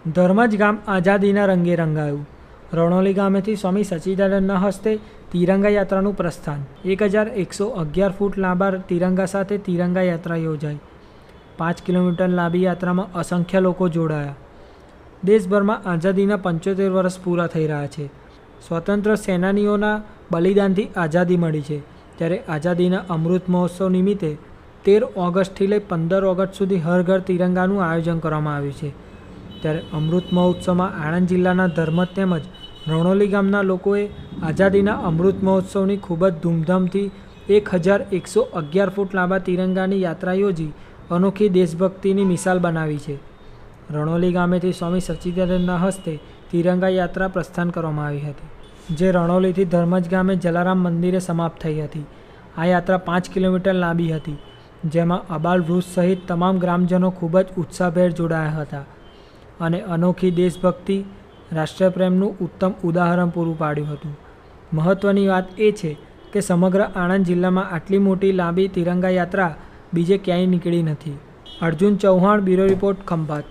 ધર્મજ ગામ આઝાદીના રંગે રંગાયું. રણોલી ગામેથી સ્વામી સચ્ચિદાનંદના હસ્તે તિરંગા યાત્રાનું પ્રસ્થાન. 1111 ફૂટ લાંબા તિરંગા સાથે તિરંગા યાત્રા યોજાઈ. 5 કિલોમીટર લાંબી યાત્રામાં અસંખ્ય લોકો જોડાયા. દેશભરમાં આઝાદીના 75 વર્ષ પૂરા થઈ રહ્યા છે. સ્વતંત્ર સેનાનીઓના બલિદાનથી આઝાદી મળી છે. ત્યારે આઝાદીના અમૃત મહોત્સવ નિમિત્તે 13 ઓગસ્ટથી લઈ 15 ઓગસ્ટ સુધી હર ઘર તિરંગાનું આયોજન કરવામાં આવ્યું છે. ત્યારે અમૃત મહોત્સવમાં આણંદ જિલ્લાના ધર્મજ તેમજ રણોલી ગામના લોકોએ આઝાદીના અમૃત મહોત્સવની ખૂબ જ ધૂમધામથી 1111 ફૂટ લાંબા તિરંગાની યાત્રા યોજી અનોખી દેશભક્તિની મિસાલ બનાવી છે. રણોલી ગામેથી સ્વામી સચ્ચિદાનંદના હસ્તે તિરંગા યાત્રા પ્રસ્થાન કરવામાં આવી હતી, જે રણોલીથી ધર્મજ ગામે જલારામ મંદિરે સમાપ્ત થઈ હતી. આ યાત્રા 5 કિલોમીટર લાંબી હતી, જેમાં અબાલ વૃદ્ધ સહિત તમામ ગ્રામજનો ખૂબ જ ઉત્સાહભેર જોડાયા હતા અને અનોખી દેશભક્તિ, રાષ્ટ્રપ્રેમનું ઉત્તમ ઉદાહરણ પૂરું પાડ્યું હતું. મહત્ત્વની વાત એ છે કે સમગ્ર આણંદ જિલ્લામાં આટલી મોટી લાંબી તિરંગા યાત્રા બીજે ક્યાંય નીકળી નથી. Arjun Chauhan, bureau report, Khambhat.